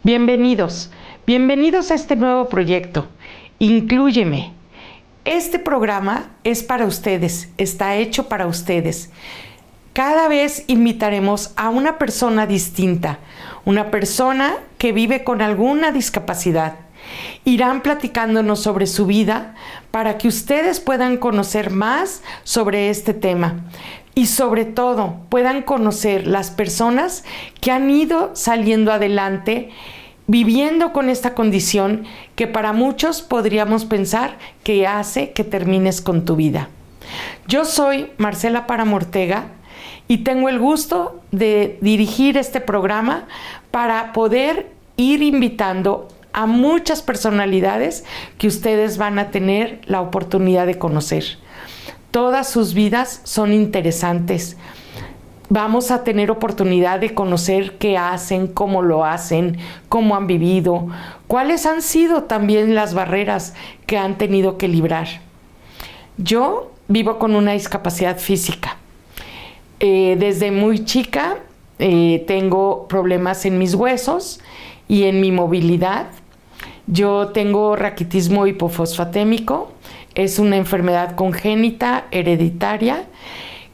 Bienvenidos a este nuevo proyecto. Inclúyeme. Este programa es para ustedes, está hecho para ustedes. Cada vez invitaremos a una persona distinta, una persona que vive con alguna discapacidad. Irán platicándonos sobre su vida para que ustedes puedan conocer más sobre este tema y sobre todo puedan conocer las personas que han ido saliendo adelante viviendo con esta condición que para muchos podríamos pensar que hace que termines con tu vida. Yo soy Marcela Páramo Ortega y tengo el gusto de dirigir este programa para poder ir invitando a muchas personalidades que ustedes van a tener la oportunidad de conocer. Todas sus vidas son interesantes. Vamos a tener oportunidad de conocer qué hacen, cómo lo hacen, cómo han vivido, cuáles han sido también las barreras que han tenido que librar. Yo vivo con una discapacidad física. Desde muy chica tengo problemas en mis huesos y en mi movilidad. Yo tengo raquitismo hipofosfatémico, es una enfermedad congénita, hereditaria,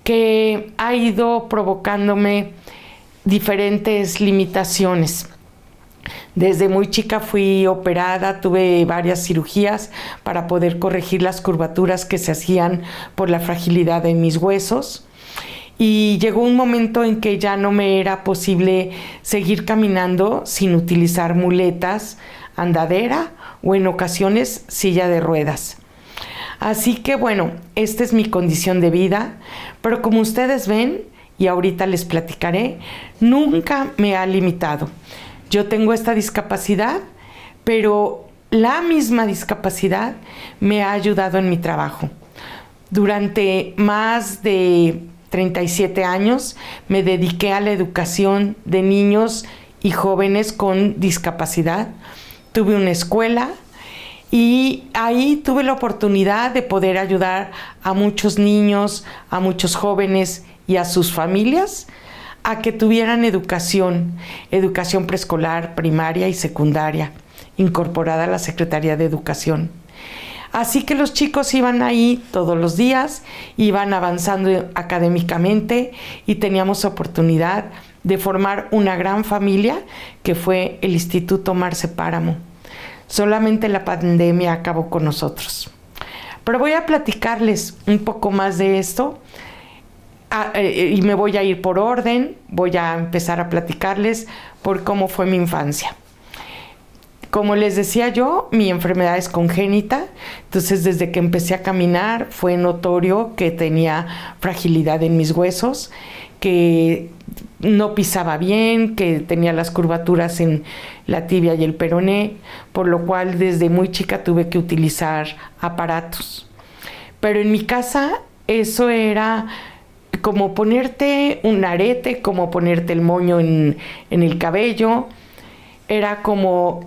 que ha ido provocándome diferentes limitaciones. Desde muy chica fui operada, tuve varias cirugías para poder corregir las curvaturas que se hacían por la fragilidad de mis huesos. Y llegó un momento en que ya no me era posible seguir caminando sin utilizar muletas, andadera o en ocasiones silla de ruedas. Así que bueno, esta es mi condición de vida, pero como ustedes ven, y ahorita les platicaré, nunca me ha limitado. Yo tengo esta discapacidad, pero la misma discapacidad me ha ayudado en mi trabajo. Durante más de 37 años me dediqué a la educación de niños y jóvenes con discapacidad. Tuve una escuela y ahí tuve la oportunidad de poder ayudar a muchos niños, a muchos jóvenes y a sus familias a que tuvieran educación preescolar, primaria y secundaria, incorporada a la Secretaría de Educación. Así que los chicos iban ahí todos los días, iban avanzando académicamente y teníamos oportunidad de formar una gran familia que fue el Instituto Marce Páramo. Solamente la pandemia acabó con nosotros. Pero voy a platicarles un poco más de esto y me voy a ir por orden. Voy a empezar a platicarles por cómo fue mi infancia. Como les decía yo, mi enfermedad es congénita, entonces desde que empecé a caminar fue notorio que tenía fragilidad en mis huesos, que no pisaba bien, que tenía las curvaturas en la tibia y el peroné, por lo cual desde muy chica tuve que utilizar aparatos. Pero en mi casa eso era como ponerte un arete, como ponerte el moño en el cabello. Era como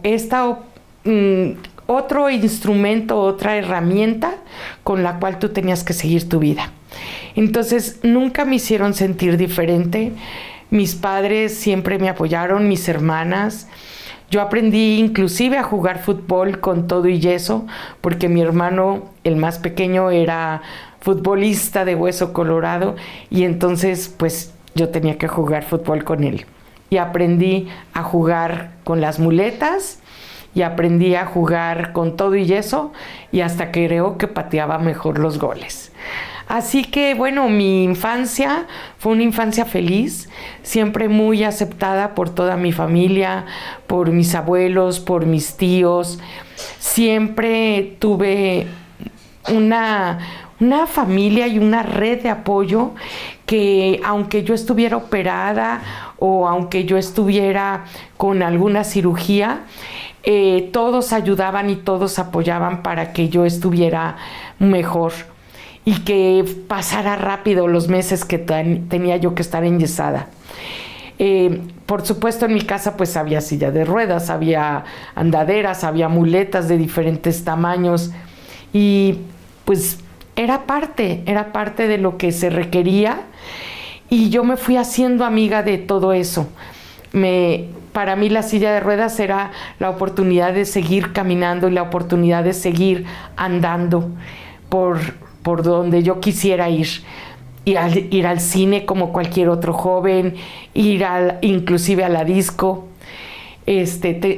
otro instrumento, otra herramienta con la cual tú tenías que seguir tu vida. Entonces nunca me hicieron sentir diferente. Mis padres siempre me apoyaron, mis hermanas. Yo aprendí inclusive a jugar fútbol con todo y yeso, porque mi hermano, el más pequeño, era futbolista de hueso colorado y entonces pues yo tenía que jugar fútbol con él. Y aprendí a jugar con las muletas y aprendí a jugar con todo y yeso y hasta creo que pateaba mejor los goles. Así que bueno, mi infancia fue una infancia feliz, siempre muy aceptada por toda mi familia, por mis abuelos, por mis tíos. Siempre tuve una familia y una red de apoyo que aunque yo estuviera operada o aunque yo estuviera con alguna cirugía, todos ayudaban y todos apoyaban para que yo estuviera mejor y que pasara rápido los meses que tenía yo que estar enyesada. Por supuesto en mi casa pues había silla de ruedas, había andaderas, había muletas de diferentes tamaños y pues era parte de lo que se requería y yo me fui haciendo amiga de todo eso. Para mí la silla de ruedas era la oportunidad de seguir caminando y la oportunidad de seguir andando por donde yo quisiera ir. Ir al cine como cualquier otro joven, inclusive a la disco.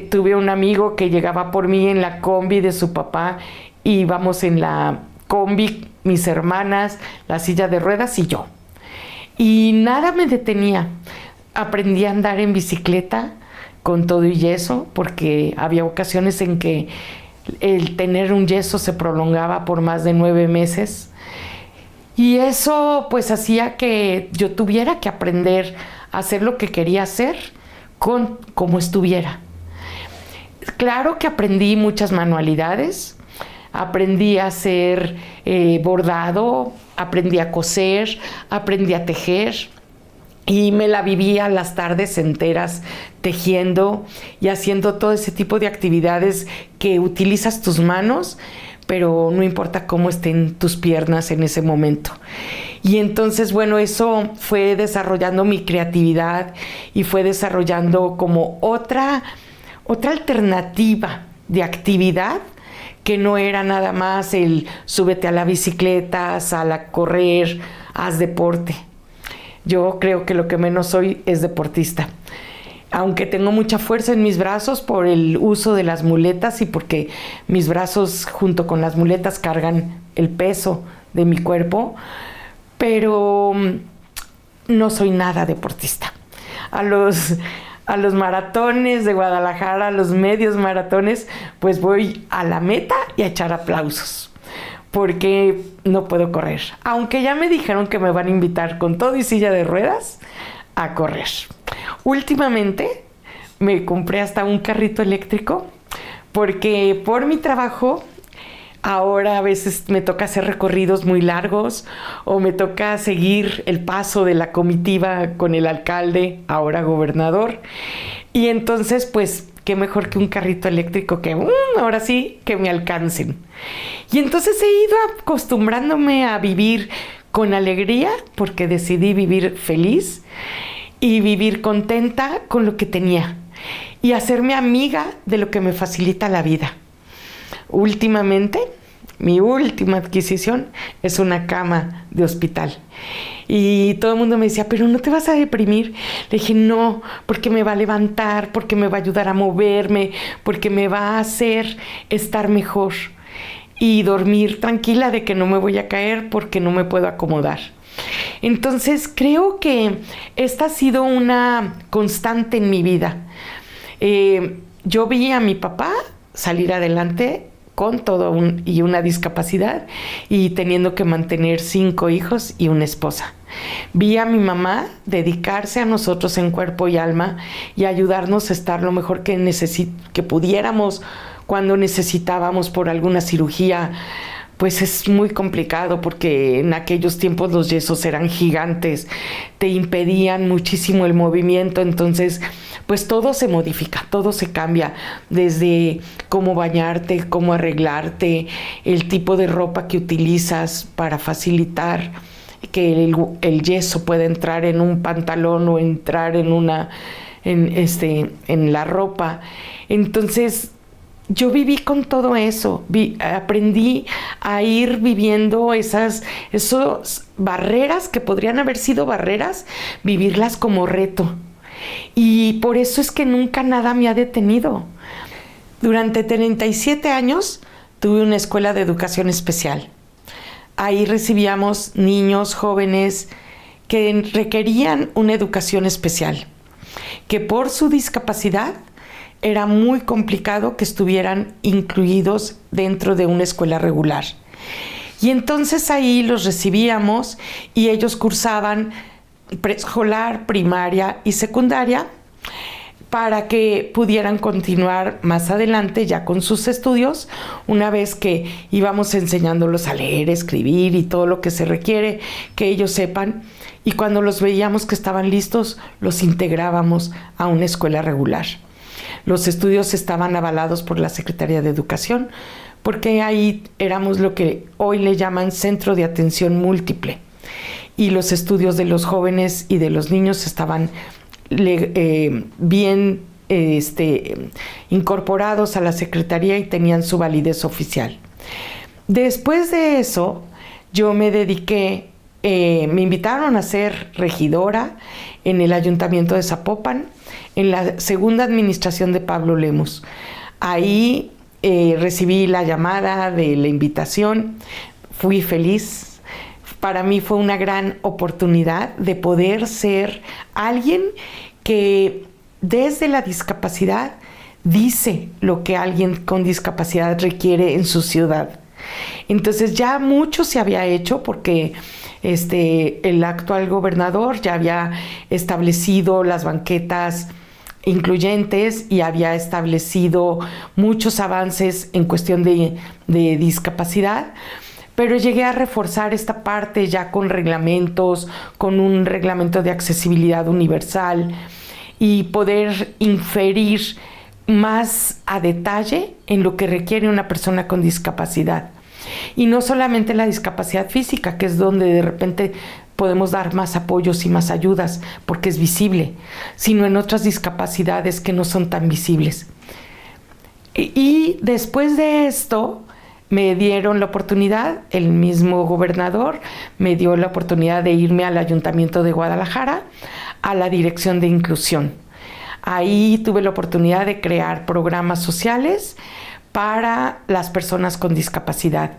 Tuve un amigo que llegaba por mí en la combi de su papá, y íbamos en la combi, mis hermanas, la silla de ruedas y yo. Y nada me detenía. Aprendí a andar en bicicleta con todo y yeso, porque había ocasiones en que el tener un yeso se prolongaba por más de 9 meses. Y eso pues hacía que yo tuviera que aprender a hacer lo que quería hacer como estuviera. Claro que aprendí muchas manualidades, aprendí a hacer bordado, aprendí a coser, aprendí a tejer, y me la vivía las tardes enteras tejiendo y haciendo todo ese tipo de actividades que utilizas tus manos, pero no importa cómo estén tus piernas en ese momento. Y entonces, bueno, eso fue desarrollando mi creatividad y fue desarrollando como otra alternativa de actividad, que no era nada más el súbete a la bicicleta, sal a correr, haz deporte. Yo creo que lo que menos soy es deportista. Aunque tengo mucha fuerza en mis brazos por el uso de las muletas y porque mis brazos junto con las muletas cargan el peso de mi cuerpo, pero no soy nada deportista. A los maratones de Guadalajara, a los medios maratones, pues voy a la meta y a echar aplausos, porque no puedo correr. Aunque ya me dijeron que me van a invitar con todo y silla de ruedas a correr. Últimamente me compré hasta un carrito eléctrico, porque por mi trabajo ahora a veces me toca hacer recorridos muy largos, o me toca seguir el paso de la comitiva con el alcalde, ahora gobernador. Y entonces, pues, qué mejor que un carrito eléctrico que ahora sí que me alcancen. Y entonces he ido acostumbrándome a vivir con alegría, porque decidí vivir feliz y vivir contenta con lo que tenía y hacerme amiga de lo que me facilita la vida. Últimamente, mi última adquisición es una cama de hospital. Y todo el mundo me decía, pero ¿no te vas a deprimir? Le dije, no, porque me va a levantar, porque me va a ayudar a moverme, porque me va a hacer estar mejor y dormir tranquila de que no me voy a caer porque no me puedo acomodar. Entonces creo que esta ha sido una constante en mi vida. Yo vi a mi papá salir adelante con todo y una discapacidad, y teniendo que mantener 5 hijos y una esposa. Vi a mi mamá dedicarse a nosotros en cuerpo y alma y ayudarnos a estar lo mejor que pudiéramos cuando necesitábamos por alguna cirugía. Pues es muy complicado, porque en aquellos tiempos los yesos eran gigantes, te impedían muchísimo el movimiento. Entonces pues todo se modifica, todo se cambia, desde cómo bañarte, cómo arreglarte, el tipo de ropa que utilizas para facilitar que el yeso pueda entrar en un pantalón o entrar en la ropa. Entonces yo viví con todo eso, aprendí a ir viviendo esas barreras que podrían haber sido barreras, vivirlas como reto. Y por eso es que nunca nada me ha detenido. Durante 37 años tuve una escuela de educación especial. Ahí recibíamos niños, jóvenes que requerían una educación especial, que por su discapacidad era muy complicado que estuvieran incluidos dentro de una escuela regular. Y entonces ahí los recibíamos y ellos cursaban preescolar, primaria y secundaria, para que pudieran continuar más adelante ya con sus estudios, una vez que íbamos enseñándolos a leer, escribir y todo lo que se requiere que ellos sepan. Y cuando los veíamos que estaban listos, los integrábamos a una escuela regular. Los estudios estaban avalados por la Secretaría de Educación, porque ahí éramos lo que hoy le llaman Centro de Atención Múltiple. Y los estudios de los jóvenes y de los niños estaban bien incorporados a la Secretaría y tenían su validez oficial. Después de eso, yo me dediqué, me invitaron a ser regidora en el Ayuntamiento de Zapopan, en la segunda administración de Pablo Lemus. Ahí recibí la llamada de la invitación, fui feliz. Para mí fue una gran oportunidad de poder ser alguien que desde la discapacidad dice lo que alguien con discapacidad requiere en su ciudad. Entonces ya mucho se había hecho porque el actual gobernador ya había establecido las banquetas incluyentes y había establecido muchos avances en cuestión de discapacidad, pero llegué a reforzar esta parte ya con reglamentos, con un reglamento de accesibilidad universal y poder inferir más a detalle en lo que requiere una persona con discapacidad. Y no solamente la discapacidad física, que es donde de repente podemos dar más apoyos y más ayudas porque es visible, sino en otras discapacidades que no son tan visibles. Y después de esto me dieron la oportunidad, el mismo gobernador me dio la oportunidad de irme al Ayuntamiento de Guadalajara, a la Dirección de Inclusión. Ahí tuve la oportunidad de crear programas sociales para las personas con discapacidad.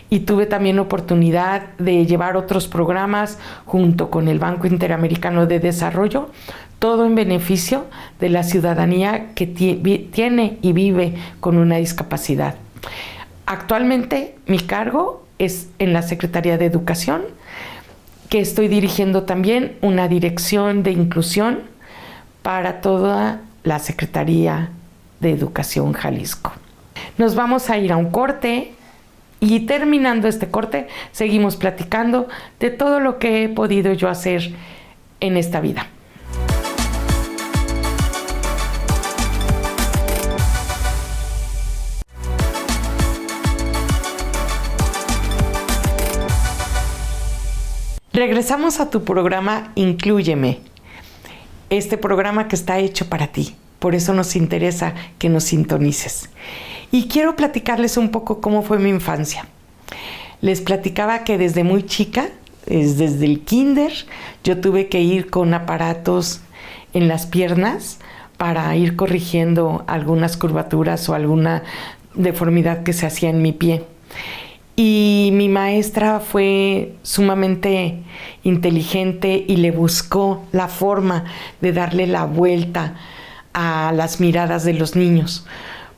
Y tuve también la oportunidad de llevar otros programas junto con el Banco Interamericano de Desarrollo, todo en beneficio de la ciudadanía que tiene y vive con una discapacidad. Actualmente mi cargo es en la Secretaría de Educación, que estoy dirigiendo también una dirección de inclusión para toda la Secretaría de Educación Jalisco. Nos vamos a ir a un corte y terminando este corte seguimos platicando de todo lo que he podido yo hacer en esta vida. Regresamos a tu programa Inclúyeme, este programa que está hecho para ti. Por eso nos interesa que nos sintonices. Y quiero platicarles un poco cómo fue mi infancia. Les platicaba que desde muy chica, desde el kinder, yo tuve que ir con aparatos en las piernas para ir corrigiendo algunas curvaturas o alguna deformidad que se hacía en mi pie. Y mi maestra fue sumamente inteligente y le buscó la forma de darle la vuelta a las miradas de los niños,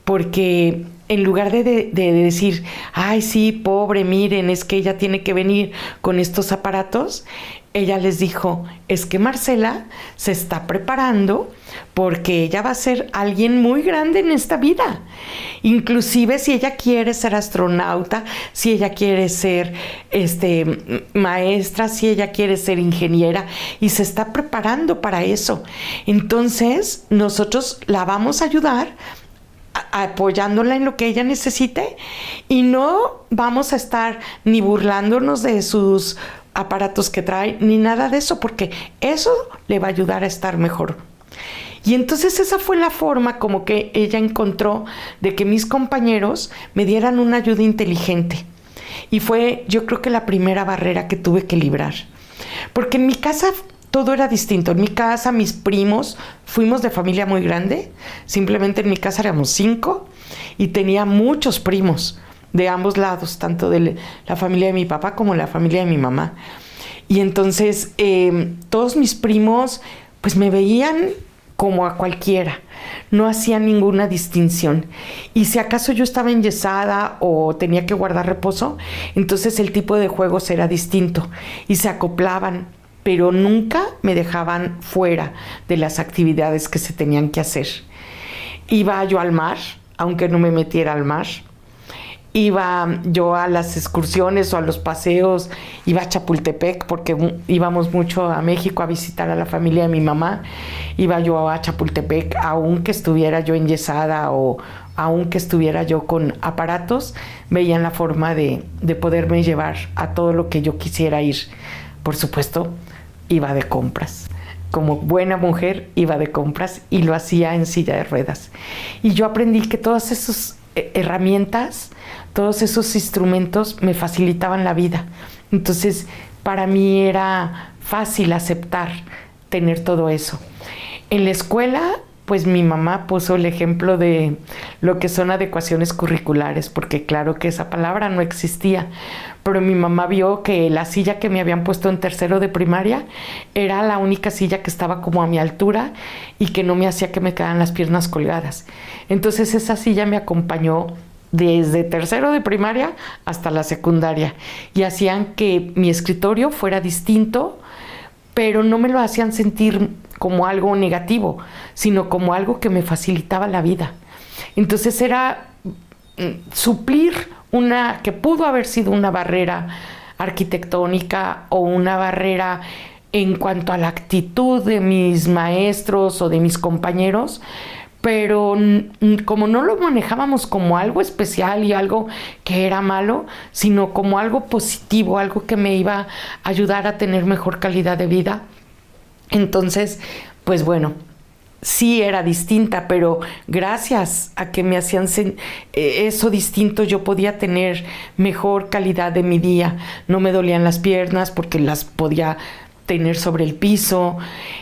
porque en lugar de decir, ay sí, pobre, miren, es que ella tiene que venir con estos aparatos, ella les dijo, es que Marcela se está preparando porque ella va a ser alguien muy grande en esta vida. Inclusive si ella quiere ser astronauta, si ella quiere ser maestra, si ella quiere ser ingeniera, y se está preparando para eso. Entonces nosotros la vamos a ayudar apoyándola en lo que ella necesite y no vamos a estar ni burlándonos de sus aparatos que trae ni nada de eso, porque eso le va a ayudar a estar mejor. Y entonces esa fue la forma como que ella encontró de que mis compañeros me dieran una ayuda inteligente. Y fue, yo creo que la primera barrera que tuve que librar. Porque en mi casa todo era distinto. En mi casa, mis primos, fuimos de familia muy grande. Simplemente en mi casa éramos 5 y tenía muchos primos de ambos lados, tanto de la familia de mi papá como la familia de mi mamá. Y entonces todos mis primos pues me veían como a cualquiera, no hacían ninguna distinción. Y si acaso yo estaba enyesada o tenía que guardar reposo, entonces el tipo de juegos era distinto y se acoplaban, pero nunca me dejaban fuera de las actividades que se tenían que hacer. Iba yo al mar, aunque no me metiera al mar. Iba yo a las excursiones o a los paseos, iba a Chapultepec porque íbamos mucho a México a visitar a la familia de mi mamá. Iba yo a Chapultepec, aunque estuviera yo enyesada o aunque estuviera yo con aparatos, veían la forma de poderme llevar a todo lo que yo quisiera ir. Por supuesto, iba de compras. como buena mujer, iba de compras y lo hacía en silla de ruedas. Y yo aprendí que todas esas herramientas, todos esos instrumentos me facilitaban la vida. Entonces, para mí era fácil aceptar tener todo eso. En la escuela, pues mi mamá puso el ejemplo de lo que son adecuaciones curriculares, porque claro que esa palabra no existía, pero mi mamá vio que la silla que me habían puesto en tercero de primaria era la única silla que estaba como a mi altura y que no me hacía que me quedaran las piernas colgadas. Entonces esa silla me acompañó desde tercero de primaria hasta la secundaria y hacían que mi escritorio fuera distinto, pero no me lo hacían sentir como algo negativo, sino como algo que me facilitaba la vida. Entonces era suplir una que pudo haber sido una barrera arquitectónica o una barrera en cuanto a la actitud de mis maestros o de mis compañeros, pero como no lo manejábamos como algo especial y algo que era malo, sino como algo positivo, algo que me iba a ayudar a tener mejor calidad de vida. Entonces, pues bueno, sí era distinta, pero gracias a que me hacían eso distinto, yo podía tener mejor calidad de mi día. No me dolían las piernas porque las podía tener sobre el piso,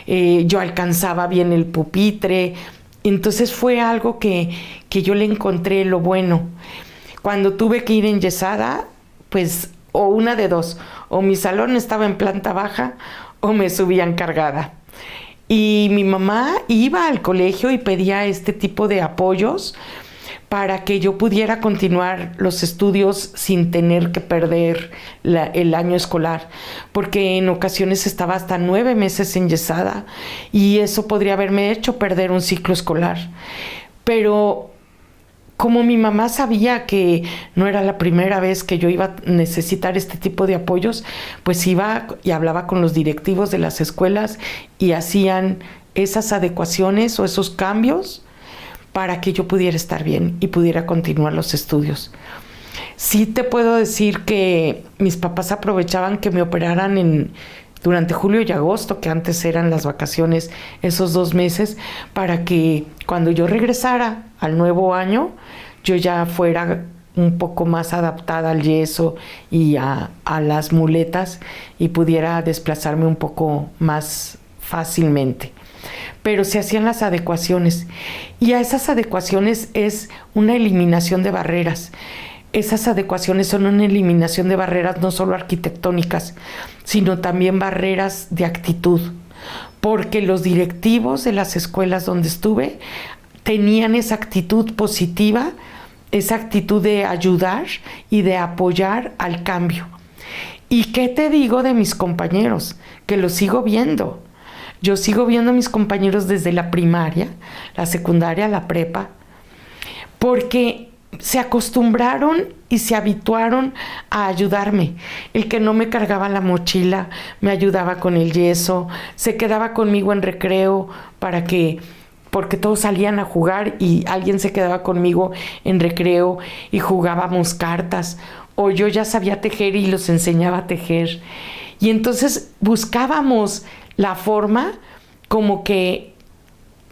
yo alcanzaba bien el pupitre. Entonces fue algo que yo le encontré lo bueno. Cuando tuve que ir enyesada, pues o una de dos, o mi salón estaba en planta baja o me subían cargada. Y mi mamá iba al colegio y pedía este tipo de apoyos para que yo pudiera continuar los estudios sin tener que perder el año escolar, porque en ocasiones estaba hasta 9 meses enyesada y eso podría haberme hecho perder un ciclo escolar. Pero como mi mamá sabía que no era la primera vez que yo iba a necesitar este tipo de apoyos, pues iba y hablaba con los directivos de las escuelas y hacían esas adecuaciones o esos cambios para que yo pudiera estar bien y pudiera continuar los estudios. Sí te puedo decir que mis papás aprovechaban que me operaran durante julio y agosto, que antes eran las vacaciones, esos 2 meses, para que cuando yo regresara al nuevo año, yo ya fuera un poco más adaptada al yeso y a las muletas y pudiera desplazarme un poco más fácilmente. Pero se hacían las adecuaciones y a esas adecuaciones es una eliminación de barreras. Esas adecuaciones son una eliminación de barreras no solo arquitectónicas, sino también barreras de actitud, porque los directivos de las escuelas donde estuve tenían esa actitud positiva, esa actitud de ayudar y de apoyar al cambio. ¿Y qué te digo de mis compañeros? Que los sigo viendo. Yo sigo viendo a mis compañeros desde la primaria, la secundaria, la prepa, porque se acostumbraron y se habituaron a ayudarme. El que no me cargaba la mochila, me ayudaba con el yeso, se quedaba conmigo en recreo porque todos salían a jugar y alguien se quedaba conmigo en recreo y jugábamos cartas, o yo ya sabía tejer y los enseñaba a tejer. Y entonces buscábamos la forma como que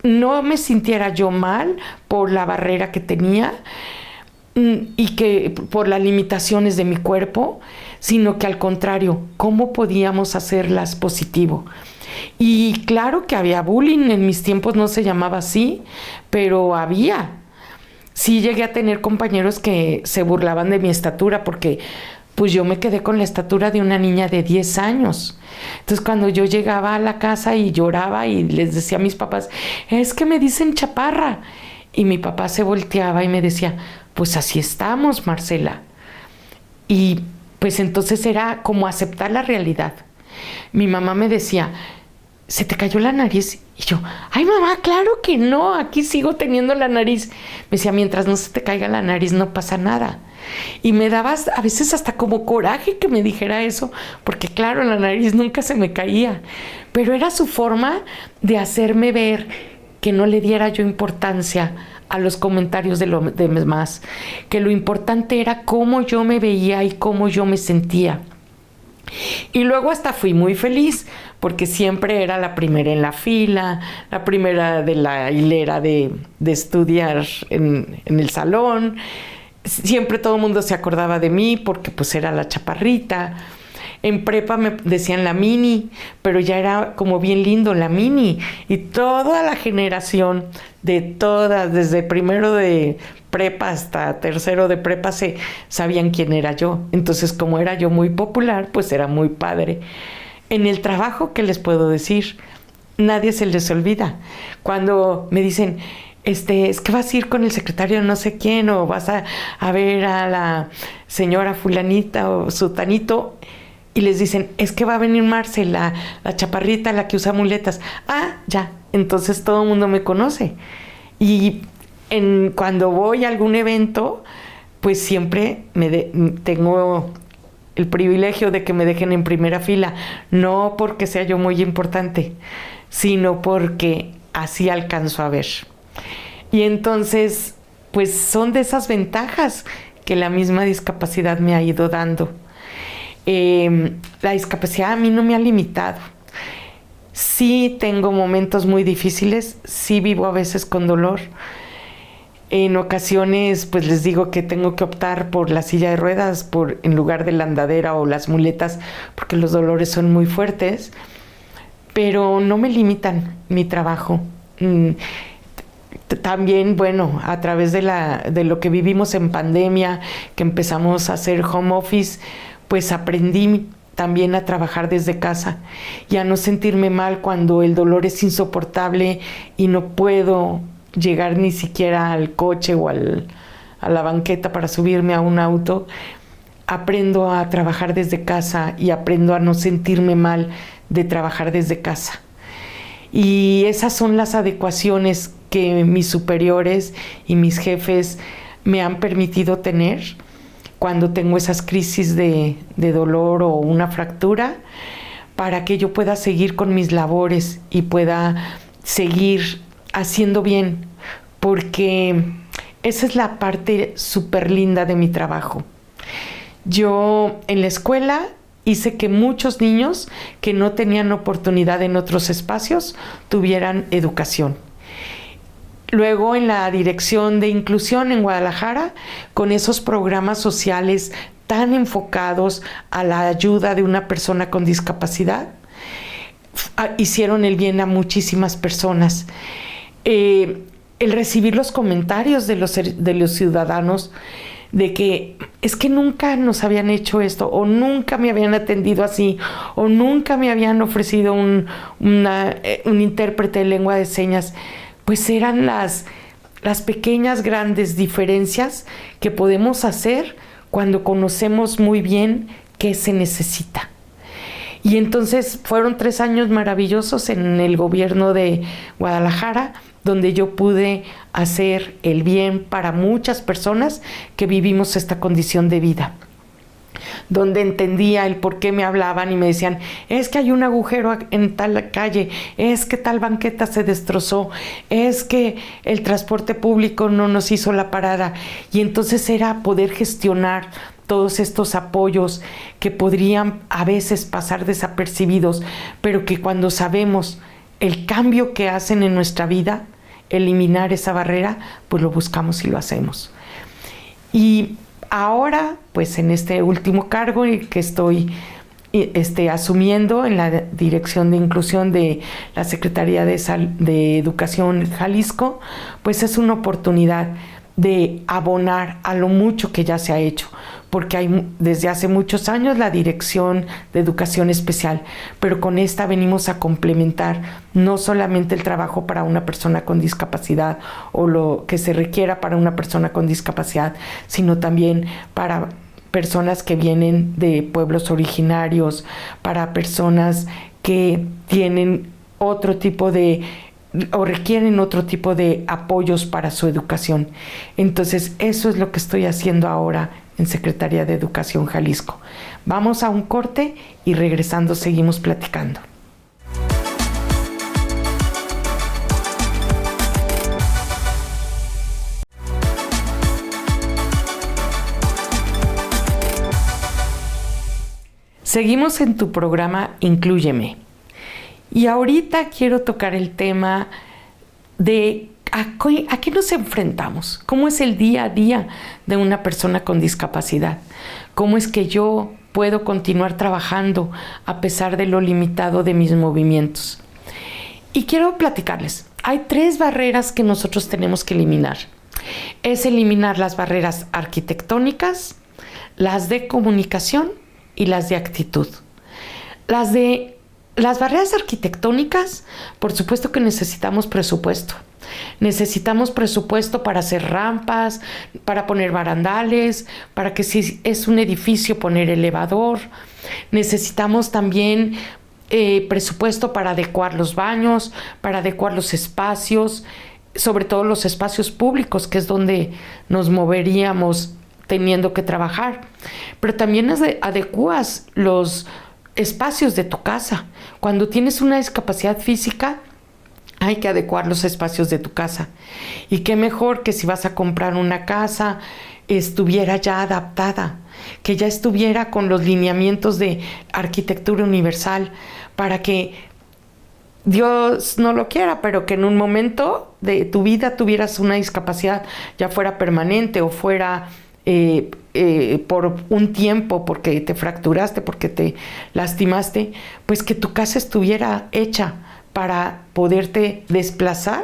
no me sintiera yo mal por la barrera que tenía y que por las limitaciones de mi cuerpo, sino que al contrario, cómo podíamos hacerlas positivo. Y claro que había bullying, en mis tiempos no se llamaba así, pero había. Sí llegué a tener compañeros que se burlaban de mi estatura porque pues yo me quedé con la estatura de una niña de 10 años. Entonces cuando yo llegaba a la casa y lloraba y les decía a mis papás, es que me dicen chaparra. Y mi papá se volteaba y me decía, pues así estamos, Marcela. Y pues entonces era como aceptar la realidad. Mi mamá me decía, ¿se te cayó la nariz? Y yo, ay mamá, claro que no, aquí sigo teniendo la nariz. Me decía, mientras no se te caiga la nariz no pasa nada. Y me daba a veces hasta como coraje que me dijera eso, porque claro, la nariz nunca se me caía, pero era su forma de hacerme ver que no le diera yo importancia a los comentarios de los demás, que lo importante era cómo yo me veía y cómo yo me sentía. Y luego hasta fui muy feliz, porque siempre era la primera en la fila, la primera de la hilera de estudiar en el salón. Siempre todo el mundo se acordaba de mí porque pues era la chaparrita. En prepa me decían la mini, pero ya era como bien lindo la mini. Y toda la generación de todas, desde primero de prepa hasta tercero de prepa, sabían quién era yo. Entonces, como era yo muy popular, pues era muy padre. En el trabajo, ¿qué les puedo decir? Nadie se les olvida. Cuando me dicen, es que vas a ir con el secretario no sé quién, o vas a ver a la señora fulanita o sutanito, y les dicen, es que va a venir Marce, la chaparrita, la que usa muletas. Ah, ya, entonces todo el mundo me conoce. Y cuando voy a algún evento, pues siempre tengo el privilegio de que me dejen en primera fila, no porque sea yo muy importante, sino porque así alcanzo a ver. Y entonces, pues son de esas ventajas que la misma discapacidad me ha ido dando. La discapacidad a mí no me ha limitado. Sí tengo momentos muy difíciles, sí vivo a veces con dolor. En ocasiones, pues les digo que tengo que optar por la silla de ruedas en lugar de la andadera o las muletas, porque los dolores son muy fuertes, pero no me limitan mi trabajo. También, bueno, a través de lo que vivimos en pandemia, que empezamos a hacer home office, pues aprendí también a trabajar desde casa y a no sentirme mal cuando el dolor es insoportable y no puedo llegar ni siquiera al coche o a la banqueta para subirme a un auto. Aprendo a trabajar desde casa y aprendo a no sentirme mal de trabajar desde casa. Y esas son las adecuaciones que mis superiores y mis jefes me han permitido tener cuando tengo esas crisis de dolor o una fractura, para que yo pueda seguir con mis labores y pueda seguir haciendo bien, porque esa es la parte súper linda de mi trabajo. Yo en la escuela hice que muchos niños que no tenían oportunidad en otros espacios tuvieran educación. Luego en la Dirección de Inclusión en Guadalajara, con esos programas sociales tan enfocados a la ayuda de una persona con discapacidad, hicieron el bien a muchísimas personas. El recibir los comentarios de los ciudadanos de que es que nunca nos habían hecho esto, o nunca me habían atendido así, o nunca me habían ofrecido un intérprete de lengua de señas, pues eran las pequeñas grandes diferencias que podemos hacer cuando conocemos muy bien qué se necesita. Y entonces fueron 3 años maravillosos en el gobierno de Guadalajara, donde yo pude hacer el bien para muchas personas que vivimos esta condición de vida, donde entendía el por qué me hablaban y me decían, es que hay un agujero en tal calle, es que tal banqueta se destrozó, es que el transporte público no nos hizo la parada. Y entonces era poder gestionar todos estos apoyos que podrían a veces pasar desapercibidos, pero que cuando sabemos el cambio que hacen en nuestra vida, eliminar esa barrera, pues lo buscamos y lo hacemos. Y ahora, pues en este último cargo que estoy asumiendo en la Dirección de Inclusión de la Secretaría de Educación Jalisco, pues es una oportunidad de abonar a lo mucho que ya se ha hecho, porque hay desde hace muchos años la Dirección de Educación Especial, pero con esta venimos a complementar no solamente el trabajo para una persona con discapacidad o lo que se requiera para una persona con discapacidad, sino también para personas que vienen de pueblos originarios, para personas que tienen otro tipo de o requieren otro tipo de apoyos para su educación. Entonces, eso es lo que estoy haciendo ahora en Secretaría de Educación Jalisco. Vamos a un corte y regresando seguimos platicando. Seguimos en tu programa Inclúyeme. Y ahorita quiero tocar el tema de a qué nos enfrentamos, cómo es el día a día de una persona con discapacidad, cómo es que yo puedo continuar trabajando a pesar de lo limitado de mis movimientos. Y quiero platicarles, hay 3 barreras que nosotros tenemos que eliminar. Es eliminar las barreras arquitectónicas, las de comunicación y las de actitud. Las barreras arquitectónicas, por supuesto que necesitamos presupuesto. Necesitamos presupuesto para hacer rampas, para poner barandales, para que si es un edificio poner elevador. Necesitamos también presupuesto para adecuar los baños, para adecuar los espacios, sobre todo los espacios públicos, que es donde nos moveríamos teniendo que trabajar. Pero también adecuas los espacios de tu casa. Cuando tienes una discapacidad física, hay que adecuar los espacios de tu casa. Y qué mejor que si vas a comprar una casa, estuviera ya adaptada, que ya estuviera con los lineamientos de arquitectura universal, para que Dios no lo quiera, pero que en un momento de tu vida tuvieras una discapacidad, ya fuera permanente o fuera por un tiempo, porque te fracturaste, porque te lastimaste, pues que tu casa estuviera hecha para poderte desplazar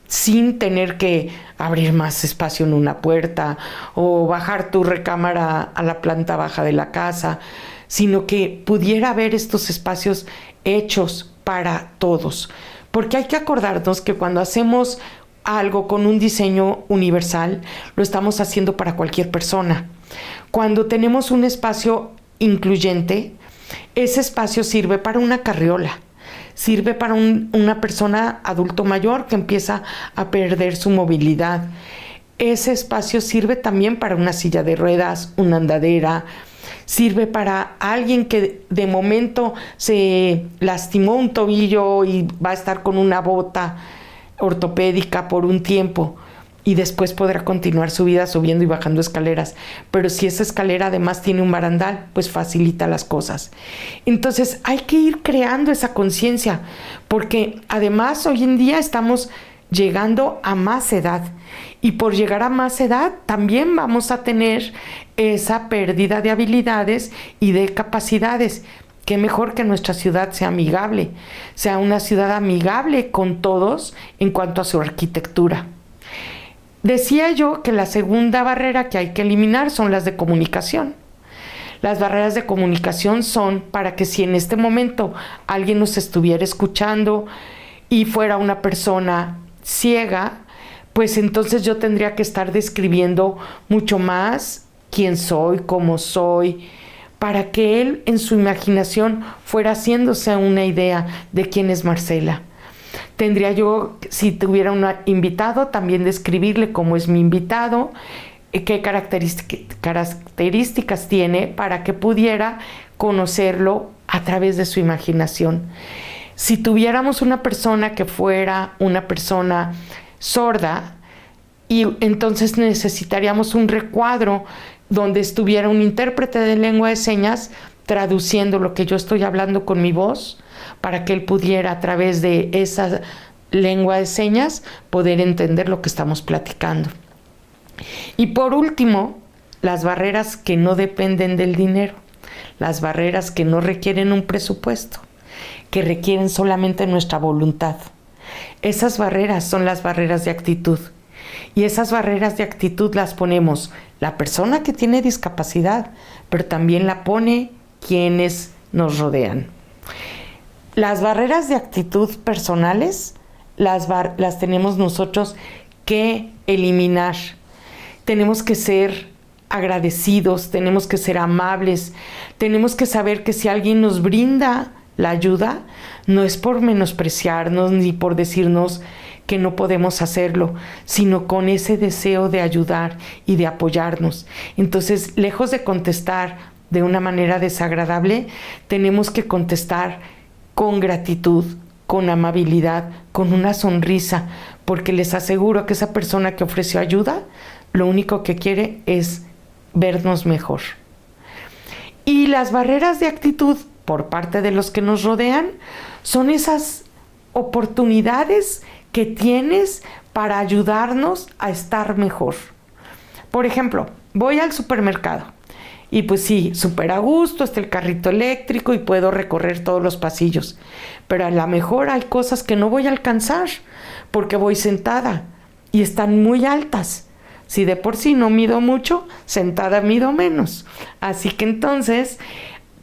sin tener que abrir más espacio en una puerta o bajar tu recámara a la planta baja de la casa, sino que pudiera haber estos espacios hechos para todos. Porque hay que acordarnos que cuando hacemos algo con un diseño universal, lo estamos haciendo para cualquier persona. Cuando tenemos un espacio incluyente, ese espacio sirve para una carriola, sirve para una persona adulto mayor que empieza a perder su movilidad. Ese espacio sirve también para una silla de ruedas, una andadera, sirve para alguien que de momento se lastimó un tobillo y va a estar con una bota ortopédica por un tiempo y después podrá continuar su vida subiendo y bajando escaleras. Pero si esa escalera además tiene un barandal, pues facilita las cosas. Entonces hay que ir creando esa conciencia, porque además hoy en día estamos llegando a más edad, y por llegar a más edad también vamos a tener esa pérdida de habilidades y de capacidades. Qué mejor que nuestra ciudad sea amigable, sea una ciudad amigable con todos en cuanto a su arquitectura. Decía yo que la segunda barrera que hay que eliminar son las de comunicación. Las barreras de comunicación son para que si en este momento alguien nos estuviera escuchando y fuera una persona ciega, pues entonces yo tendría que estar describiendo mucho más quién soy, cómo soy, para que él en su imaginación fuera haciéndose una idea de quién es Marcela. Tendría yo, si tuviera un invitado, también describirle cómo es mi invitado, qué características tiene, para que pudiera conocerlo a través de su imaginación. Si tuviéramos una persona que fuera una persona sorda, y entonces necesitaríamos un recuadro donde estuviera un intérprete de lengua de señas traduciendo lo que yo estoy hablando con mi voz, para que él pudiera a través de esa lengua de señas poder entender lo que estamos platicando. Y por último, las barreras que no dependen del dinero, las barreras que no requieren un presupuesto, que requieren solamente nuestra voluntad. Esas barreras son las barreras de actitud. Y esas barreras de actitud las ponemos la persona que tiene discapacidad, pero también la pone quienes nos rodean. Las barreras de actitud personales las tenemos nosotros que eliminar. Tenemos que ser agradecidos, tenemos que ser amables, tenemos que saber que si alguien nos brinda la ayuda, no es por menospreciarnos ni por decirnos que no podemos hacerlo, sino con ese deseo de ayudar y de apoyarnos. Entonces, lejos de contestar de una manera desagradable, tenemos que contestar con gratitud, con amabilidad, con una sonrisa, porque les aseguro que esa persona que ofreció ayuda, lo único que quiere es vernos mejor. Y las barreras de actitud por parte de los que nos rodean son esas oportunidades que tienes para ayudarnos a estar mejor. Por ejemplo, voy al supermercado y pues sí, súper a gusto, está el carrito eléctrico y puedo recorrer todos los pasillos, pero a lo mejor hay cosas que no voy a alcanzar porque voy sentada y están muy altas. Si de por sí no mido mucho, sentada mido menos. Así que entonces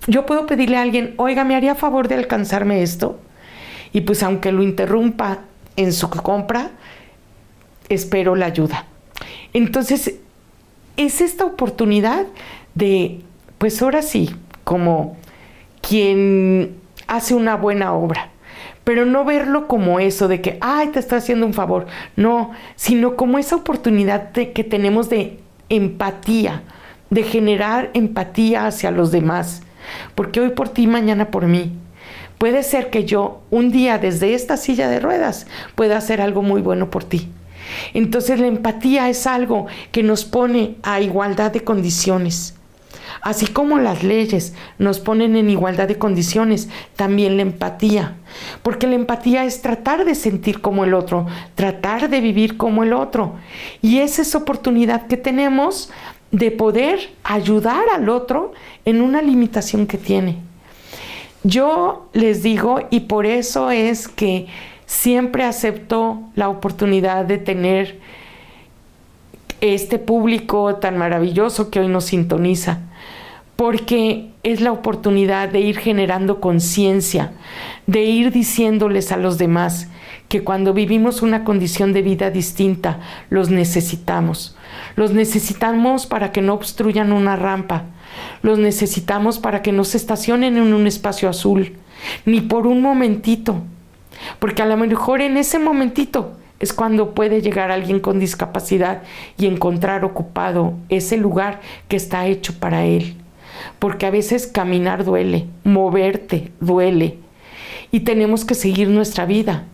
yo puedo pedirle a alguien, oiga, ¿me haría favor de alcanzarme esto? Y pues aunque lo interrumpa en su compra, espero la ayuda. Entonces es esta oportunidad de, pues ahora sí, como quien hace una buena obra, pero no verlo como eso de que, ay, te estoy haciendo un favor, no, sino como esa oportunidad que tenemos de empatía, de generar empatía hacia los demás, porque hoy por ti, mañana por mí. Puede ser que yo un día desde esta silla de ruedas pueda hacer algo muy bueno por ti. Entonces la empatía es algo que nos pone a igualdad de condiciones. Así como las leyes nos ponen en igualdad de condiciones, también la empatía. Porque la empatía es tratar de sentir como el otro, tratar de vivir como el otro. Y esa es oportunidad que tenemos de poder ayudar al otro en una limitación que tiene. Yo les digo, y por eso es que siempre acepto la oportunidad de tener este público tan maravilloso que hoy nos sintoniza, porque es la oportunidad de ir generando conciencia, de ir diciéndoles a los demás que cuando vivimos una condición de vida distinta, los necesitamos. Los necesitamos para que no obstruyan una rampa. Los necesitamos para que no se estacionen en un espacio azul, ni por un momentito. Porque a lo mejor en ese momentito es cuando puede llegar alguien con discapacidad y encontrar ocupado ese lugar que está hecho para él. Porque a veces caminar duele, moverte duele, y tenemos que seguir nuestra vida.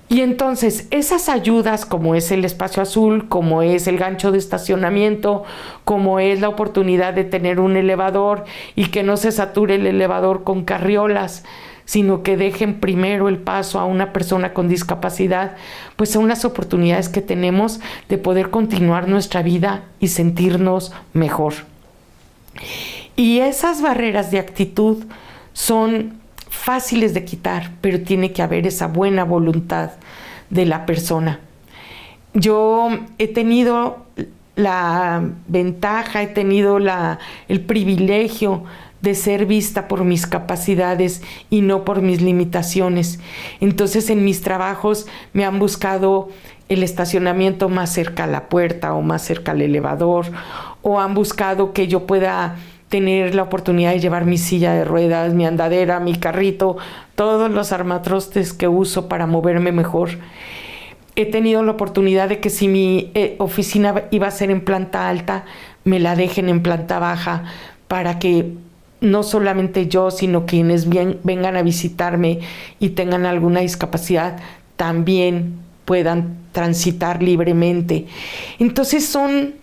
Y entonces esas ayudas, como es el espacio azul, como es el gancho de estacionamiento, como es la oportunidad de tener un elevador y que no se sature el elevador con carriolas, sino que dejen primero el paso a una persona con discapacidad, pues son las oportunidades que tenemos de poder continuar nuestra vida y sentirnos mejor. Y esas barreras de actitud son fáciles de quitar, pero tiene que haber esa buena voluntad de la persona. Yo he tenido la ventaja, he tenido el privilegio de ser vista por mis capacidades y no por mis limitaciones. Entonces en mis trabajos me han buscado el estacionamiento más cerca a la puerta o más cerca al elevador, o han buscado que yo pueda tener la oportunidad de llevar mi silla de ruedas, mi andadera, mi carrito, todos los armatrostes que uso para moverme mejor. He tenido la oportunidad de que si mi oficina iba a ser en planta alta, me la dejen en planta baja para que no solamente yo, sino quienes vengan a visitarme y tengan alguna discapacidad, también puedan transitar libremente. Entonces son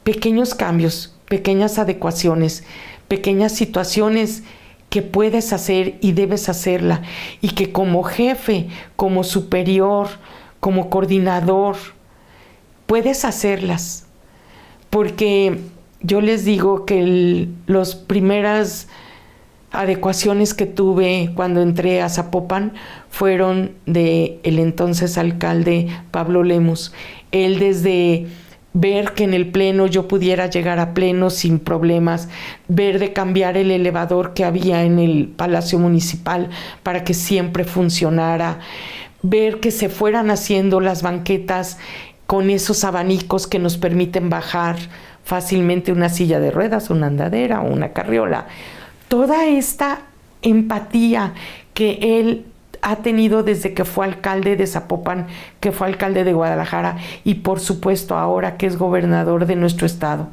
pequeños cambios, pequeñas adecuaciones, pequeñas situaciones que puedes hacer y debes hacerla, y que como jefe, como superior, como coordinador, puedes hacerlas. Porque yo les digo que las primeras adecuaciones que tuve cuando entré a Zapopan fueron de el entonces alcalde Pablo Lemus. Él, desde ver que en el pleno yo pudiera llegar a pleno sin problemas, ver de cambiar el elevador que había en el Palacio Municipal para que siempre funcionara, ver que se fueran haciendo las banquetas con esos abanicos que nos permiten bajar fácilmente una silla de ruedas, una andadera o una carriola. Toda esta empatía que él ha tenido desde que fue alcalde de Zapopan, que fue alcalde de Guadalajara y por supuesto ahora que es gobernador de nuestro estado.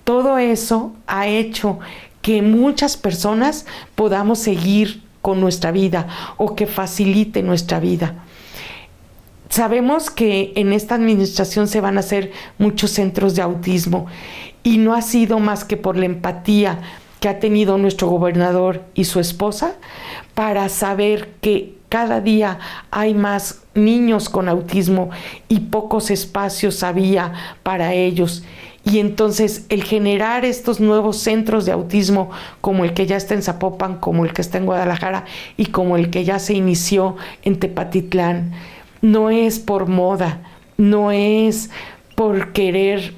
Todo eso ha hecho que muchas personas podamos seguir con nuestra vida o que facilite nuestra vida. Sabemos que en esta administración se van a hacer muchos centros de autismo y no ha sido más que por la empatía que ha tenido nuestro gobernador y su esposa para saber que cada día hay más niños con autismo y pocos espacios había para ellos. Y entonces el generar estos nuevos centros de autismo, como el que ya está en Zapopan, como el que está en Guadalajara y como el que ya se inició en Tepatitlán, no es por moda, no es por querer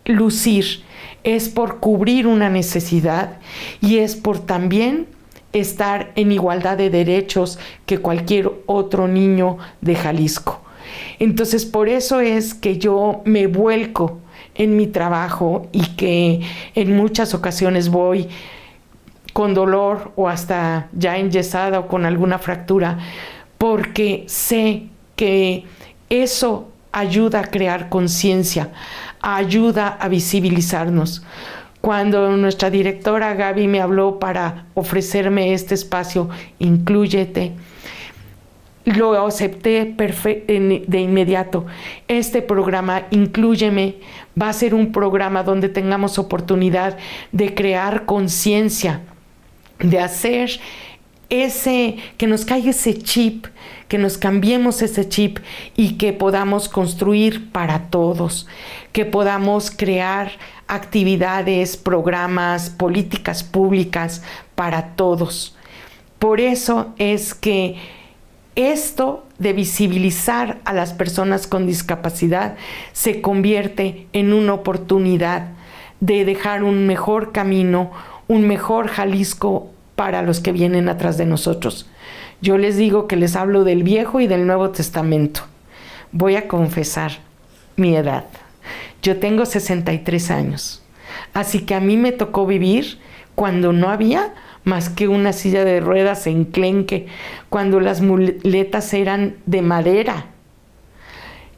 lucir, es por cubrir una necesidad y es por también estar en igualdad de derechos que cualquier otro niño de Jalisco. Entonces, por eso es que yo me vuelco en mi trabajo y que en muchas ocasiones voy con dolor o hasta ya enyesada o con alguna fractura, porque sé que eso ayuda a crear conciencia, ayuda a visibilizarnos. Cuando nuestra directora Gaby me habló para ofrecerme este espacio, Inclúyete, lo acepté de inmediato. Este programa, Inclúyeme, va a ser un programa donde tengamos oportunidad de crear conciencia, de hacer que nos caiga ese chip, que nos cambiemos ese chip y que podamos construir para todos, que podamos crear actividades, programas, políticas públicas para todos. Por eso es que esto de visibilizar a las personas con discapacidad se convierte en una oportunidad de dejar un mejor camino, un mejor Jalisco para los que vienen atrás de nosotros. Yo les digo que les hablo del Viejo y del Nuevo Testamento. Voy a confesar mi edad. Yo tengo 63 años, así que a mí me tocó vivir cuando no había más que una silla de ruedas enclenque, cuando las muletas eran de madera,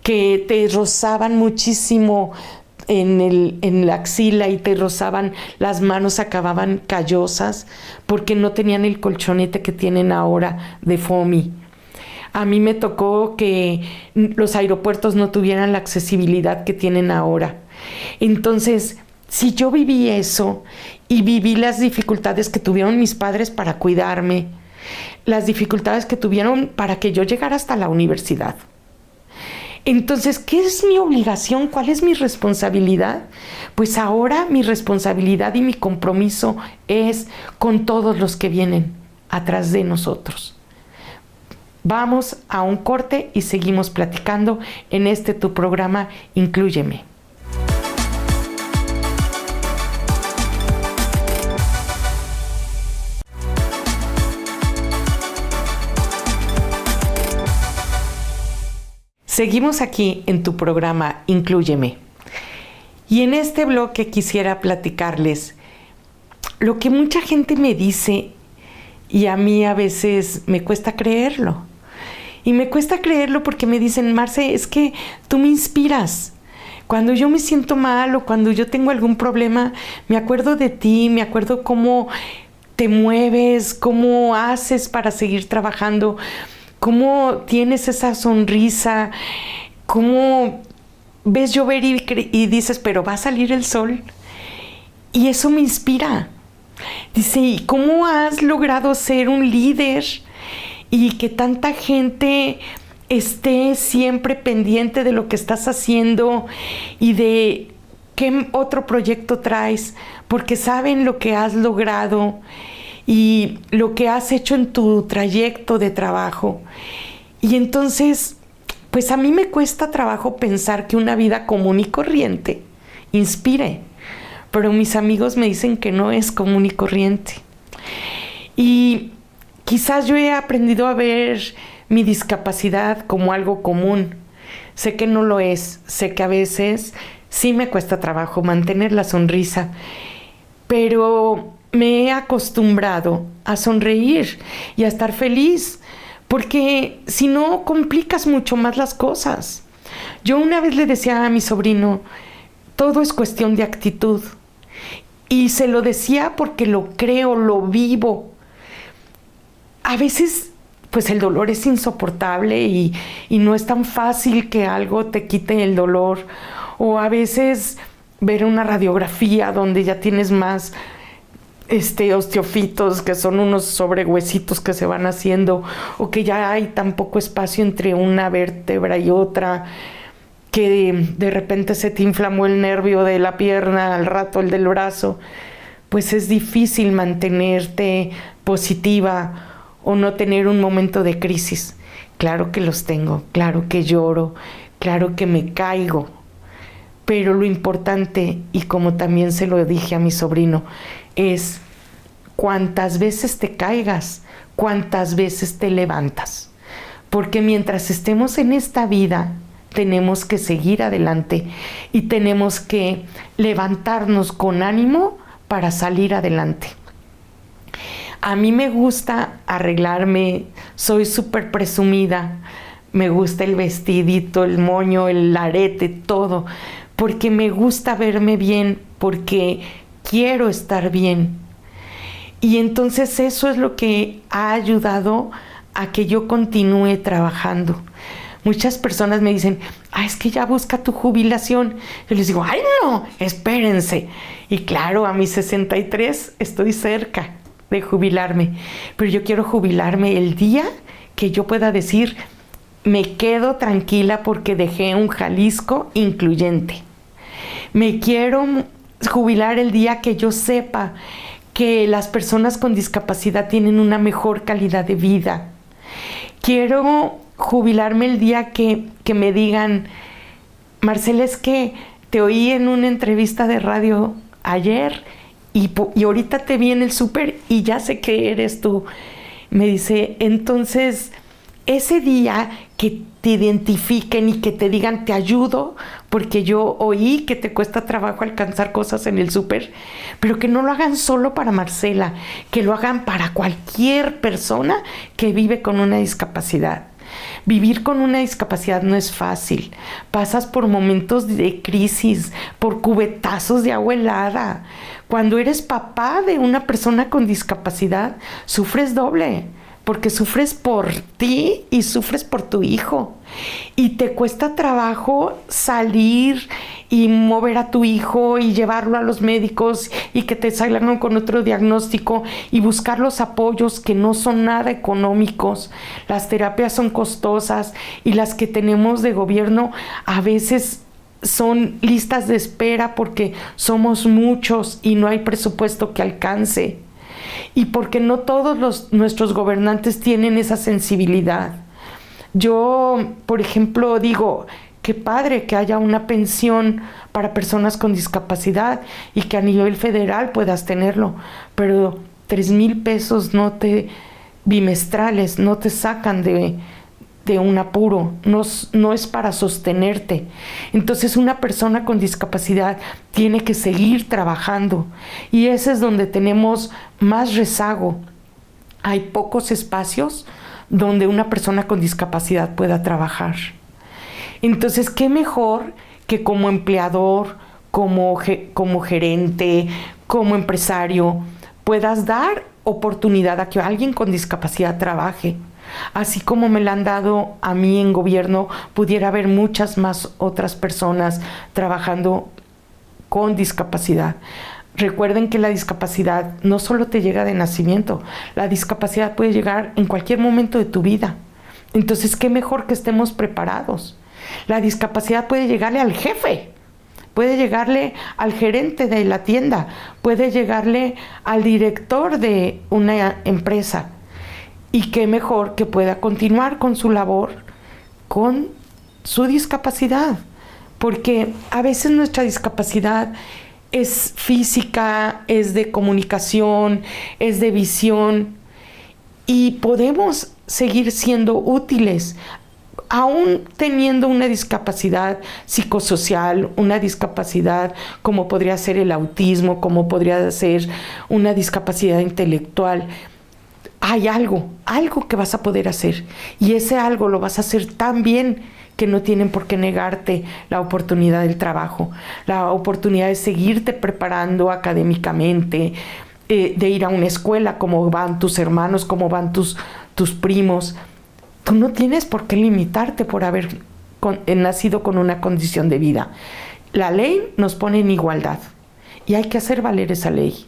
que te rozaban muchísimo en la axila y te rozaban las manos, acababan callosas porque no tenían el colchonete que tienen ahora de FOMI. A mí me tocó que los aeropuertos no tuvieran la accesibilidad que tienen ahora. Entonces, si yo viví eso y viví las dificultades que tuvieron mis padres para cuidarme, las dificultades que tuvieron para que yo llegara hasta la universidad. Entonces, ¿qué es mi obligación? ¿Cuál es mi responsabilidad? Pues ahora mi responsabilidad y mi compromiso es con todos los que vienen atrás de nosotros. Vamos a un corte y seguimos platicando en tu programa Inclúyeme. Seguimos aquí en tu programa Inclúyeme. Y en este bloque quisiera platicarles lo que mucha gente me dice y a mí a veces me cuesta creerlo. Y me cuesta creerlo porque me dicen, Marce, es que tú me inspiras. Cuando yo me siento mal o cuando yo tengo algún problema, me acuerdo de ti, me acuerdo cómo te mueves, cómo haces para seguir trabajando, cómo tienes esa sonrisa, cómo ves llover y dices, pero va a salir el sol. Y eso me inspira. Dice, ¿y cómo has logrado ser un líder y que tanta gente esté siempre pendiente de lo que estás haciendo y de qué otro proyecto traes? Porque saben lo que has logrado y lo que has hecho en tu trayecto de trabajo. Y entonces, pues a mí me cuesta trabajo pensar que una vida común y corriente inspire, pero mis amigos me dicen que no es común y corriente. Y quizás yo he aprendido a ver mi discapacidad como algo común. Sé que no lo es, sé que a veces sí me cuesta trabajo mantener la sonrisa, pero me he acostumbrado a sonreír y a estar feliz, porque si no complicas mucho más las cosas. Yo una vez le decía a mi sobrino, todo es cuestión de actitud, y se lo decía porque lo creo, lo vivo. A veces pues el dolor es insoportable y no es tan fácil que algo te quite el dolor. O a veces ver una radiografía donde ya tienes más osteofitos, que son unos sobrehuesitos que se van haciendo, o que ya hay tan poco espacio entre una vértebra y otra, que de repente se te inflamó el nervio de la pierna, al rato el del brazo, pues es difícil mantenerte positiva o no tener un momento de crisis. Claro que los tengo, claro que lloro, claro que me caigo, pero lo importante, y como también se lo dije a mi sobrino, es cuántas veces te caigas, cuántas veces te levantas. Porque mientras estemos en esta vida, tenemos que seguir adelante y tenemos que levantarnos con ánimo para salir adelante. A mí me gusta arreglarme, soy súper presumida, me gusta el vestidito, el moño, el arete, todo, porque me gusta verme bien, porque quiero estar bien. Y entonces eso es lo que ha ayudado a que yo continúe trabajando. Muchas personas me dicen, es que ya busca tu jubilación. Yo les digo, no, espérense. Y claro, a mis 63 estoy cerca de jubilarme, pero yo quiero jubilarme el día que yo pueda decir, me quedo tranquila porque dejé un Jalisco incluyente. Me quiero jubilar el día que yo sepa que las personas con discapacidad tienen una mejor calidad de vida. Quiero jubilarme el día que me digan, Marcela, es que te oí en una entrevista de radio ayer y ahorita te vi en el súper y ya sé que eres tú. Me dice, entonces, ese día que te identifiquen y que te digan, te ayudo, porque yo oí que te cuesta trabajo alcanzar cosas en el súper, pero que no lo hagan solo para Marcela, que lo hagan para cualquier persona que vive con una discapacidad. Vivir con una discapacidad no es fácil. Pasas por momentos de crisis, por cubetazos de agua helada. Cuando eres papá de una persona con discapacidad, sufres doble, porque sufres por ti y sufres por tu hijo. Y te cuesta trabajo salir y mover a tu hijo y llevarlo a los médicos y que te salgan con otro diagnóstico y buscar los apoyos que no son nada económicos. Las terapias son costosas y las que tenemos de gobierno a veces son listas de espera porque somos muchos y no hay presupuesto que alcance. Y porque no todos nuestros gobernantes tienen esa sensibilidad. Yo, por ejemplo, digo, qué padre que haya una pensión para personas con discapacidad y que a nivel federal puedas tenerlo, pero 3,000 pesos bimestrales no te sacan de un apuro, no es para sostenerte. Entonces una persona con discapacidad tiene que seguir trabajando y ese es donde tenemos más rezago. Hay pocos espacios donde una persona con discapacidad pueda trabajar. Entonces, ¿qué mejor que como empleador, como gerente, como empresario, puedas dar oportunidad a que alguien con discapacidad trabaje? Así como me la han dado a mí en gobierno, pudiera haber muchas más otras personas trabajando con discapacidad. Recuerden que la discapacidad no solo te llega de nacimiento, la discapacidad puede llegar en cualquier momento de tu vida. Entonces, qué mejor que estemos preparados. La discapacidad puede llegarle al jefe, puede llegarle al gerente de la tienda, puede llegarle al director de una empresa. Y qué mejor que pueda continuar con su labor con su discapacidad. Porque a veces nuestra discapacidad es física, es de comunicación, es de visión. Y podemos seguir siendo útiles, aún teniendo una discapacidad psicosocial, una discapacidad como podría ser el autismo, como podría ser una discapacidad intelectual. Hay algo que vas a poder hacer y ese algo lo vas a hacer tan bien que no tienen por qué negarte la oportunidad del trabajo, la oportunidad de seguirte preparando académicamente, de ir a una escuela, como van tus hermanos, como van tus tus primos. Tú no tienes por qué limitarte por haber nacido con una condición de vida. La ley nos pone en igualdad y hay que hacer valer esa ley.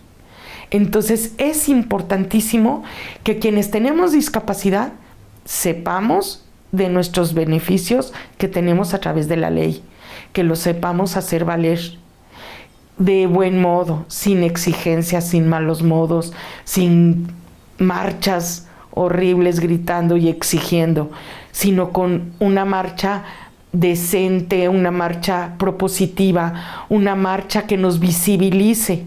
Entonces es importantísimo que quienes tenemos discapacidad sepamos de nuestros beneficios que tenemos a través de la ley, que lo sepamos hacer valer de buen modo, sin exigencias, sin malos modos, sin marchas horribles gritando y exigiendo, sino con una marcha decente, una marcha propositiva, una marcha que nos visibilice,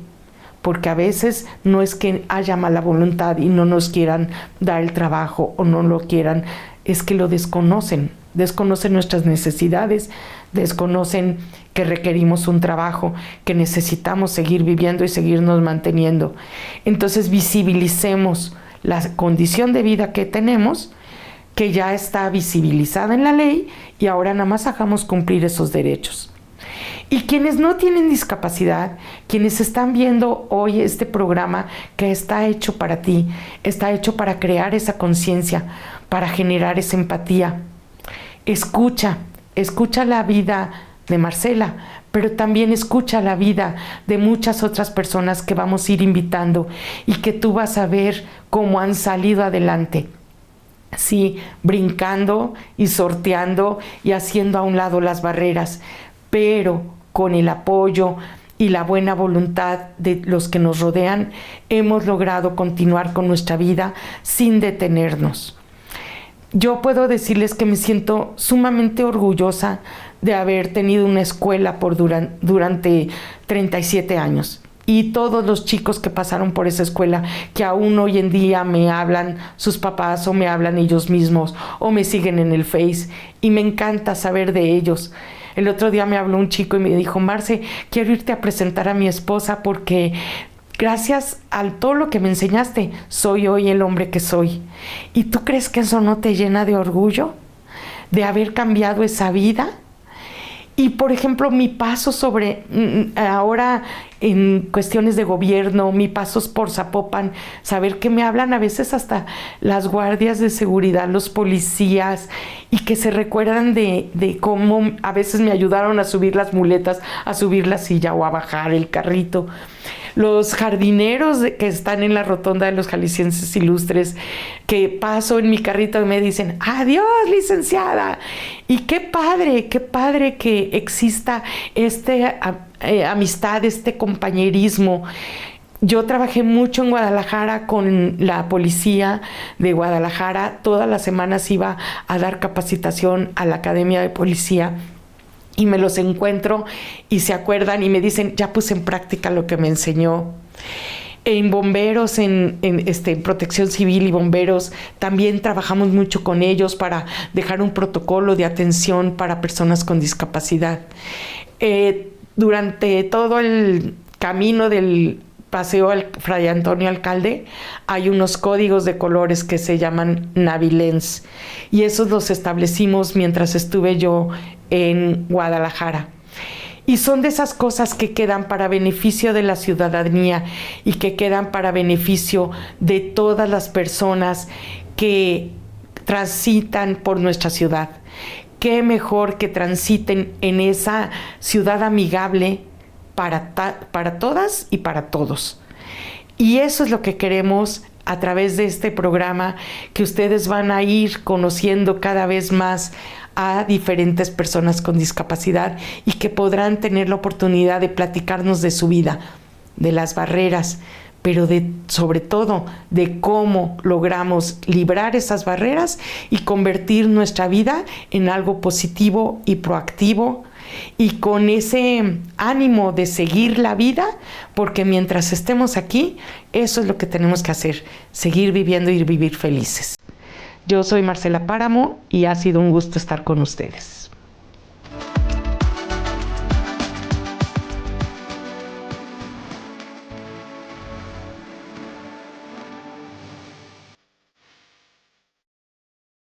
porque a veces no es que haya mala voluntad y no nos quieran dar el trabajo o no lo quieran, es que lo desconocen nuestras necesidades, desconocen que requerimos un trabajo, que necesitamos seguir viviendo y seguirnos manteniendo. Entonces visibilicemos la condición de vida que tenemos, que ya está visibilizada en la ley, y ahora nada más hagamos cumplir esos derechos. Y quienes no tienen discapacidad, quienes están viendo hoy este programa que está hecho para ti, está hecho para crear esa conciencia, para generar esa empatía. Escucha la vida de Marcela, pero también escucha la vida de muchas otras personas que vamos a ir invitando y que tú vas a ver cómo han salido adelante. Sí, brincando y sorteando y haciendo a un lado las barreras, pero con el apoyo y la buena voluntad de los que nos rodean, hemos logrado continuar con nuestra vida sin detenernos. Yo puedo decirles que me siento sumamente orgullosa de haber tenido una escuela durante 37 años. Y todos los chicos que pasaron por esa escuela, que aún hoy en día me hablan sus papás o me hablan ellos mismos o me siguen en el Face, y me encanta saber de ellos. El otro día me habló un chico y me dijo: Marce, quiero irte a presentar a mi esposa porque gracias a todo lo que me enseñaste, soy hoy el hombre que soy. ¿Y tú crees que eso no te llena de orgullo? De haber cambiado esa vida. Y por ejemplo, mi paso ahora en cuestiones de gobierno, mi paso por Zapopan, saber que me hablan a veces hasta las guardias de seguridad, los policías, y que se recuerdan de cómo a veces me ayudaron a subir las muletas, a subir la silla o a bajar el carrito. Los jardineros que están en la rotonda de los Jaliscienses Ilustres, que paso en mi carrito y me dicen: adiós, licenciada. Y qué padre que exista amistad, este compañerismo. Yo trabajé mucho en Guadalajara con la policía de Guadalajara. Todas las semanas iba a dar capacitación a la Academia de Policía. Y me los encuentro y se acuerdan y me dicen: ya puse en práctica lo que me enseñó. En bomberos, en protección civil y bomberos, también trabajamos mucho con ellos para dejar un protocolo de atención para personas con discapacidad. Durante todo el camino del paseo al Fray Antonio Alcalde hay unos códigos de colores que se llaman Navilens, y esos los establecimos mientras estuve yo en Guadalajara. Y son de esas cosas que quedan para beneficio de la ciudadanía y que quedan para beneficio de todas las personas que transitan por nuestra ciudad. Qué mejor que transiten en esa ciudad amigable para todas y para todos. Y eso es lo que queremos a través de este programa, que ustedes van a ir conociendo cada vez más a diferentes personas con discapacidad y que podrán tener la oportunidad de platicarnos de su vida, de las barreras, pero sobre todo de cómo logramos librar esas barreras y convertir nuestra vida en algo positivo y proactivo, y con ese ánimo de seguir la vida, porque mientras estemos aquí, eso es lo que tenemos que hacer: seguir viviendo y vivir felices. Yo soy Marcela Páramo y ha sido un gusto estar con ustedes.